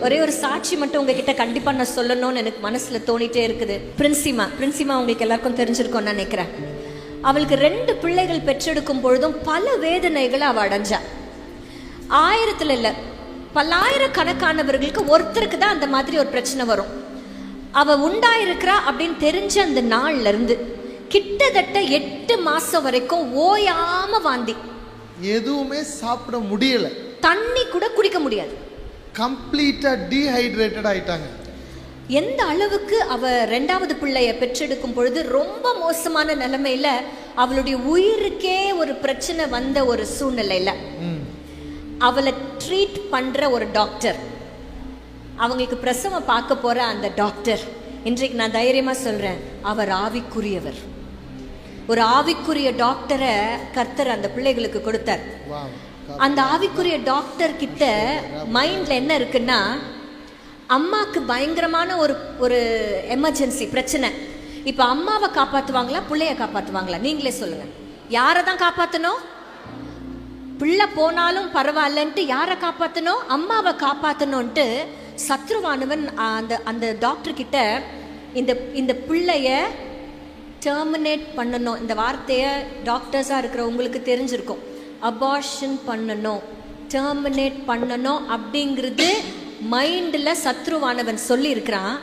ஒரே ஒரு சாட்சி மட்டும் உங்ககிட்ட கண்டிப்பா நான் சொல்லணும்னு எனக்கு மனசுல தோணிட்டே இருக்குது. பிரின்சிமா உங்களுக்கு எல்லாருக்கும் தெரிஞ்சிருக்கும் நினைக்கிறேன். அவளுக்கு 2 பிள்ளைகள் பெற்றெடுக்கும் பொழுதும் பல வேதனைகளை அவ அடைஞ்சா. 1000 இல்ல, பல்லாயிரக்கணக்கானவர்களுக்கு ஒருத்தருக்கு தான் அந்த மாதிரி ஒரு பிரச்சனை வரும். அவ உண்டாயிருக்கிறா அப்படின்னு தெரிஞ்ச அந்த நாள்ல இருந்து கிட்டத்தட்ட 8 மாசம் வரைக்கும் ஓயாம வாந்தி, எதுவுமே சாப்பிட முடியல, தண்ணி கூட குடிக்க முடியாது, கம்ப்ளீட்டா டீஹைட்ரேட்டட் ஆயிட்டாங்க. எந்த அளவுக்கு அவ 2வது பிள்ளைய பெற்றெடுக்கும் பொழுது ரொம்ப மோசமான நிலைமையில அவளுடைய உயிருக்கே ஒரு பிரச்சனை வந்த ஒரு சூழ்நிலையில அவளை ட்ரீட் பண்ற ஒரு டாக்டர், அவங்களுக்கு பிரசவம் பார்க்க போற அந்த டாக்டர், இன்றைக்கு நான் தைரியமா சொல்றேன், அவர் ஆவிக்குரியவர். ஒரு ஆவிக்குரிய டாக்டரை கர்த்தர் அந்த பிள்ளைகளுக்கு கொடுத்தார். அந்த ஆவிக்குரிய டாக்டர் கிட்ட மைண்ட்ல என்ன இருக்குன்னா, அம்மாக்கு பயங்கரமான ஒரு எமர்ஜென்சி பிரச்சனை. இப்ப அம்மாவை காப்பாத்துவாங்களா பிள்ளைய காப்பாத்துவாங்களா? நீங்களே சொல்லுங்க. யாரை தான் காப்பாத்தணும்? பிள்ளை போனாலும் பரவாயில்லன்ட்டு யாரை காப்பாத்தணும்? அம்மாவை காப்பாத்தணும்ட்டு சத்ருவானவன் அந்த டாக்டர் கிட்ட இந்த பிள்ளைய டெர்மினேட் பண்ணணும். இந்த வார்த்தையை டாக்டர்ஸா இருக்கிற உங்களுக்கு தெரிஞ்சிருக்கும். அபார்ஷன் பண்ணணும், டெர்மினேட் பண்ணணும் அப்படிங்கிறது மைண்ட்ல சத்ருவானவன் சொல்லி இருக்கிறான்.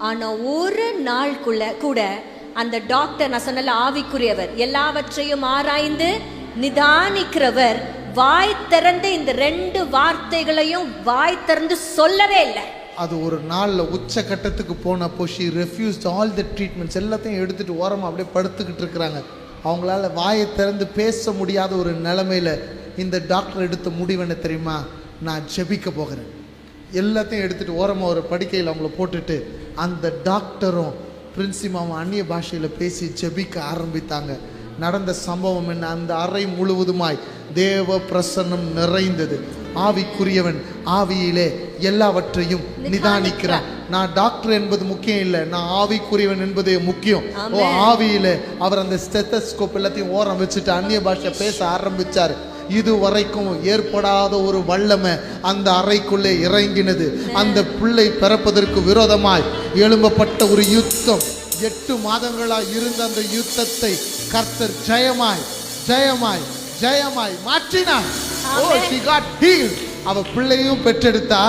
ஆனா ஒரு நாளுக்குள்ள கூட அந்த டாக்டர், நான் சொன்னல ஆவிக்குரியவர், எல்லாவற்றையும் ஆராய்ந்து நிதானிக்கிறவர், வாய் திறந்து இந்த 2 வார்த்தைகளையும் வாய் திறந்து சொல்லவே இல்லை. அது ஒரு நாள்ல உச்ச கட்டத்துக்கு போனப்போ she refused all the treatments, எல்லாத்தையும் எடுத்துட்டு ஓரமா அப்படியே படுத்துக்கிட்டு இருக்கிறாங்க. அவங்களால வாயை திறந்து பேச முடியாத ஒரு நிலைமையில இந்த டாக்டர் எடுத்த முடிவு என்ன தெரியுமா? நான் ஜெபிக்க போகிறேன். எல்லாத்தையும் எடுத்துட்டு ஓரமா ஒரு படுக்கையில் அவங்கள போட்டுட்டு அந்த டாக்டரும் பிரின்சிமாவும் அந்நிய பாஷையில பேசி ஜெபிக்க ஆரம்பித்தாங்க. நடந்த சம்பவம் என்ன? அந்த அறை முழுவதுமாய் தேவ பிரசன்னம் நிறைந்தது. ஆவிக்குரியவன் ஆவியிலே எல்லாவற்றையும் நிதானிக்கிறான். நான் டாக்டர் என்பது முக்கியம் இல்லை, நான் ஆவிக்குரியவன் என்பதே முக்கியம். ஓ, ஆவியிலே அவர் அந்த ஸ்டெத்தஸ்கோப் எல்லாத்தையும் ஓரம் வச்சுட்டு அந்நிய பாஷை பேச ஆரம்பிச்சார். இதுவரைக்கும் ஏற்படாத ஒரு வல்லமை அந்த அறைக்குள்ளே இறங்கினது. அந்த பிள்ளை பிறப்பதற்கு விரோதமாய் எழும்பப்பட்ட ஒரு யுத்தம், 8 மாதங்களாய் இருந்த அந்த யுத்தத்தை கர்த்தர் ஜெயமாய் ஜெயமாய் ஜெயமாய் மாற்றினார். ஓ, she got healed. அவ பிள்ளையும் பெற்றெடுத்தா.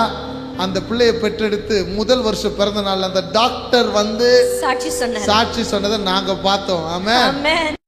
அந்த பிள்ளையை பெற்றெடுத்து முதல் வருஷம் பிறந்த நாள் அந்த டாக்டர் வந்து சாட்சி சொன்னதை நாங்க பார்த்தோம். ஆமென்.